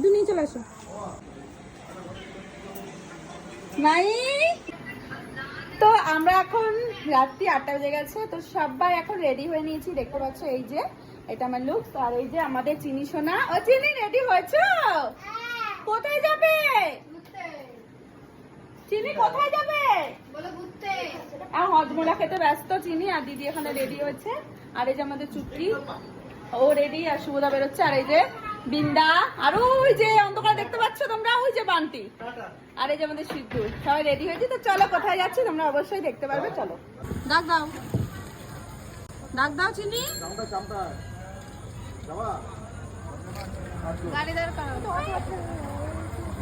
সিদ্ধু নিয়ে চলে আসো। নাই তো আমরা এখন রাত্রি 8টা বেজে গেছে, তো সবাই এখন রেডি হয়ে নিয়েছি। দেখতে পাচ্ছ এই যে এটা আমার লুক, আর এই যে আমাদের চিনি সোনা। ও চিনি রেডি হয়েছো? কোথায় যাবে চিনি? কোথায় যাবে বলো? ঘুরতে। আর হজমোলা খেতে ব্যস্ত চিনি, আর দিদি এখানে রেডি হয়েছে। আর এই যে আমাদের চুটকি, ও রেডি, আর শুভদা বেরোচ্ছে। আর এই যে বিন্দা, আর ওই যে অন্ধকার দেখতে পাচ্ছ তোমরা, ওই যে বান্টি, আর এই যে আমাদের সিদ্ধু, সবাই রেডি হয়েছে। তো চলো কোথায় যাচ্ছি তোমরা অবশ্যই দেখতে পারবে। চলো ডাক দাও, ডাক দাও চিনি। গাড়ি দরকার,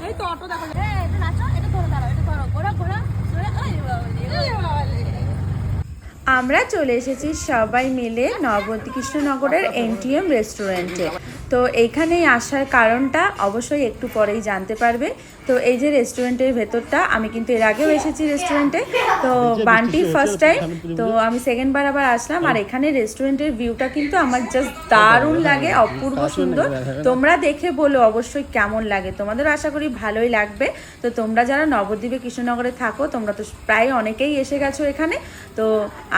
এই তো অটো দেখো। এটা নাচো, এটা ধরো, দাঁড়াও, এটা ধরো, ঘোরা ঘোরা। আমরা চলে এসেছি সবাই মিলে নবদ্বীপ কৃষ্ণনগরের এনটিএম রেস্টুরেন্টে। তো এইখানে আসার কারণটা অবশ্যই একটু পরেই জানতে পারবে। তো এই যে রেস্টুরেন্টের ভেতরটা, আমি কিন্তু এর আগেও এসেছি রেস্টুরেন্টে, তো বান্টি ফার্স্ট টাইম, তো আমি সেকেন্ড বার আবার আসলাম। আর এখানে রেস্টুরেন্টের ভিউটা কিন্তু আমার জাস্ট দারুণ লাগে, অপূর্ব সুন্দর। তোমরা দেখে বলো অবশ্যই কেমন লাগে, তোমাদের আশা করি ভালোই লাগবে। তো তোমরা যারা নবদ্বীপে কৃষ্ণনগরে থাকো, তোমরা তো প্রায় অনেকেই এসে গেছো এখানে। তো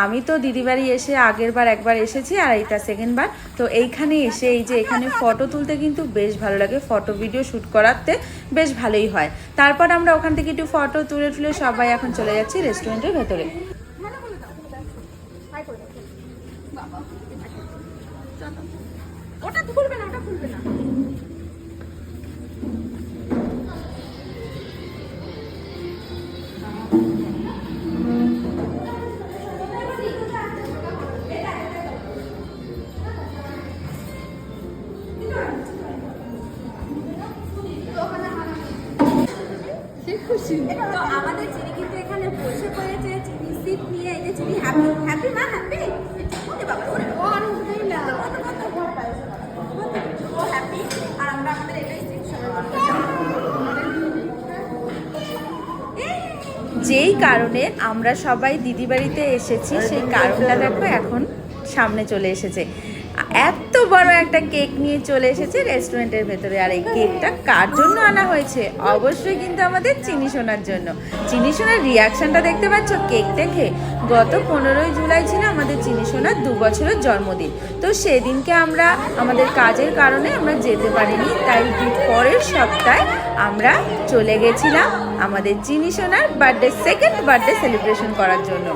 আমি তো দিদি বাড়ি এসে আগের বার একবার এসেছি, আর এইটা সেকেন্ড বার। তো এইখানে এসে এই যে এখানে ফটো তুলতে কিন্তু বেশ ভালো লাগে, ফটো ভিডিও শ্যুট করাতে বেশ ভালোই হয়। তারপর আমরা ওখান থেকে একটু ফটো তুলে সবাই এখন চলে যাচ্ছি রেস্টুরেন্টের ভেতরে। ওটা খুলবে না, ওটা খুলবে না। তো আমাদের চিনি কিন্তু এখানে বসে পড়েছে, চিনি সিট নিয়ে। এই যে চিনি হ্যাপি, হ্যাপি মা, হ্যাপি। ওরে বাবা, ওরে আর উঠবেই না, ও হ্যাপি। আর আমরা আমাদের এটাই সিট যেই কারণে আমরা সবাই দিদি বাড়িতে এসেছি, সেই কারণটা দেখো এখন সামনে চলে এসেছে। এত বড় একটা কেক নিয়ে চলে এসেছে রেস্টুরেন্টের ভেতরে। আর এই কেকটা কার জন্য আনা হয়েছে? অবশ্যই কিন্তু আমাদের চিনি সোনার জন্য। চিনি সোনার রিয়াকশনটা দেখতে পাচ্ছ কেক দেখে। গত 15ই জুলাই ছিল আমাদের চিনি সোনার 2 বছরের জন্মদিন। তো সেদিনকে আমরা আমাদের কাজের কারণে আমরা যেতে পারিনি, তাই পরের সপ্তাহে আমরা চলে গেছিলাম আমাদের চিনি সোনার বার্থডে, সেকেন্ড বার্থডে সেলিব্রেশন করার জন্য।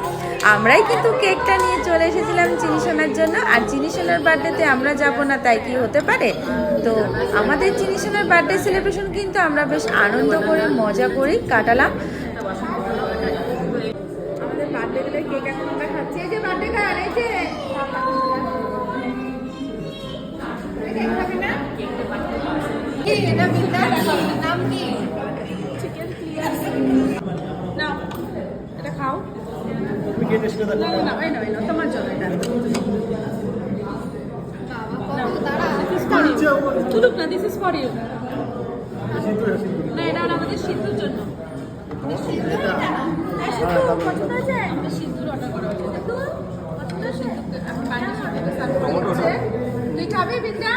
আমরাই কিন্তু কেকটা নিয়ে চলে এসেছিলাম চিনি সোনার জন্য। আর চিনি সোনার বার্থডেতে আমরা যাব না তাই কি হতে পারে? তো আমাদের চিনি সোনার বার্থডে সেলিব্রেশন কিন্তু আমরা বেশ আনন্দ করে মজা করেই কাটালাম। আমাদের বার্থডে দিলে কেক এখন আমরা খাচ্ছি। এই যে বার্থডে কার, এই যে কেক খাবে না? কি এটা মিঠার নাম কি? Chicken clear. নাও এটা খাও। না না না, এই নাও তোমার জন্য এটা। তুলুক না, দিস ইজ ফর ইউ। না এটা আমাদের সিদ্ধুর জন্য। আমাদের সিদ্ধুর অর্ডার করা হয়েছে। তুই খাবি বিদ্যা?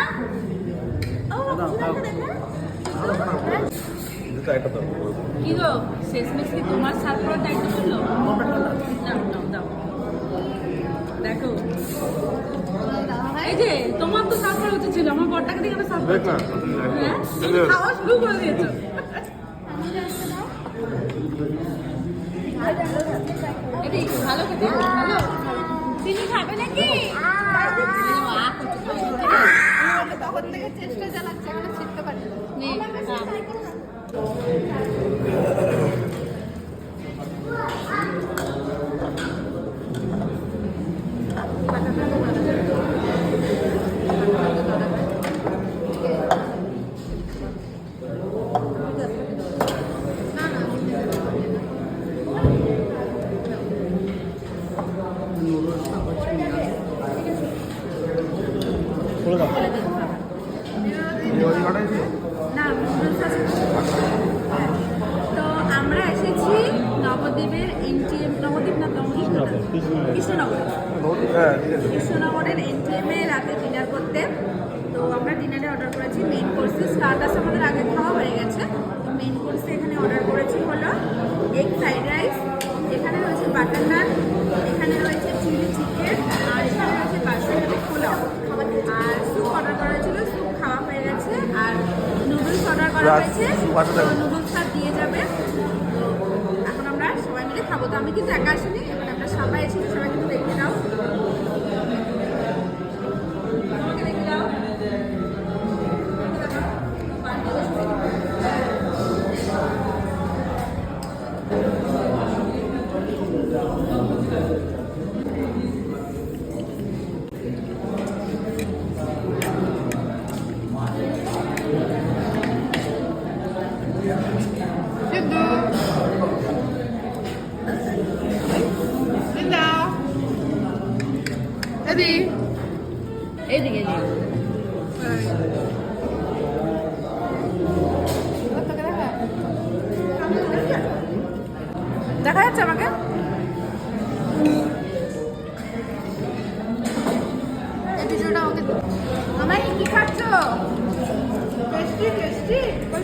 কি গো শেষমেশ কি তোমার সার্ভ করার দায়িত্ব ছিল? দাও দেখো, এই যে তোমার তো সার্ভ করা উচিত ছিল, আমার বরটাকে দিয়ে সার্ভ করছো। হ্যাঁ খাওয়া শুরু করে দিয়েছো। এটাই ভালো খেতে, ভালো। চিনি খাবে নাকি? তখন থেকে চেষ্টা চালাচ্ছে, এখনো শিখতে পারি। তো আমরা এসেছি নবদ্বীপের এনটিএম, নবদ্বীপ না কৃষ্ণনগরের এনটিএমে রাতে ডিনার করতে। তো তো আমরা ডিনারে অর্ডার করেছি মেইন কোর্সে, স্টার্টার্স আমাদের আগে খাওয়া হয়ে গেছে। তো মেইন কোর্সে এখানে অর্ডার করেছি হলো এগ ফ্রাইড রাইস, এখানে রয়েছে বাটার নান, এখানে রয়েছে চিলি চিকেন, আর এখানে রয়েছে বাসমতি পোলাও। আর স্যুপ অর্ডার করা হয়েছিল, স্যুপ খাওয়া হয়ে গেছে। আর নুডলস অর্ডার করা হয়েছে, তো নুডলসটা দিয়ে যাবে। তো এখন আমরা সবাই মিলে খাবো। তো আমি কিন্তু একা আসিনি, এখন আমরা সবাই এসেছি, সবাই কিন্তু দেখে নাও। দেখে নাও। এদিকে দেখা যাচ্ছে আমাকে? আমার কি খাচ্ছ? টেস্টি টেস্টি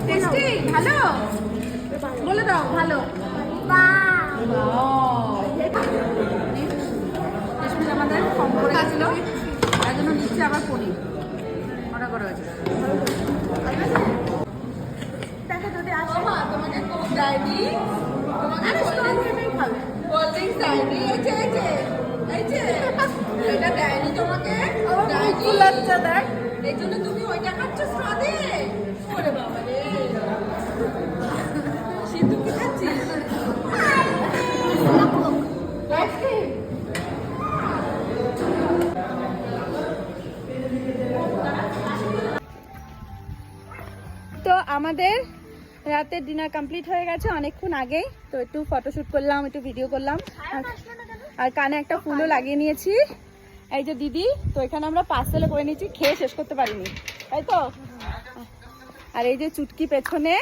টেস্টি, ভালো বলে দাও, ভালো। রেশমি আমাদের কম করে গেছিল, তার জন্য নিচ্ছে আবার পনির অর্ডার করা হয়েছে। দেখো যদি আসো তোমাকে কোক দেয়নি, তোমাকে কোল্ড ড্রিঙ্কস দেয়নি, এই যে এটা দেয়নি তোমাকে, দেখ এই জন্য তুমি ওইটা খাচ্ছ স্ট্র দিয়ে। ওরে বাবা রে, সিদ্ধু কি খাচ্ছিস? তো আমাদের রাতের ডিনার কমপ্লিট হয়ে গেছে অনেকক্ষণ আগেই। তো একটু ফটোশুট করলাম, একটু ভিডিও করলাম, আর কানে একটা ফুলও লাগিয়ে নিয়েছি। এই যে দিদি, তো এখানে আমরা পার্সেলে করে নিয়েছি, খেয়ে শেষ করতে পারিনি, তাই তো। আর এই যে চুটকি পেছনে,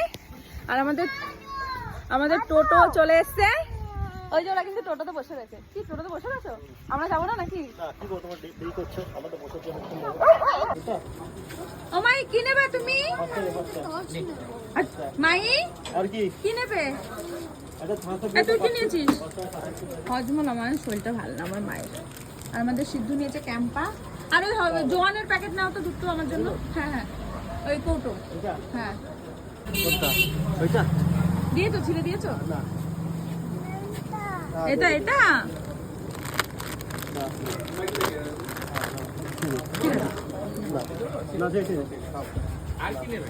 আর আমাদের টোটো চলে এসছে। ওই যে ওরা কিন্তু টোটোতে বসে রয়েছে। কি টোটোতে বসে রয়েছো? আমরা যাবো না নাকি? ও মাই, কি নেবে তুমি? মাই কি নেবে? তুই কি নিয়েছিস? হজমল, আমার শরীরটা ভালো না আমার মায়ের। আর আমাদের সিদ্ধু নিয়েছে ক্যাম্পা। আর ওই জোয়ানের প্যাকেট নাও তো দুটো আমার জন্য। হ্যাঁ হ্যাঁ, ওই কৌটো। হ্যাঁ দিয়েছো, ছিলে দিয়েছো? এটা এটা আর কি নেবে?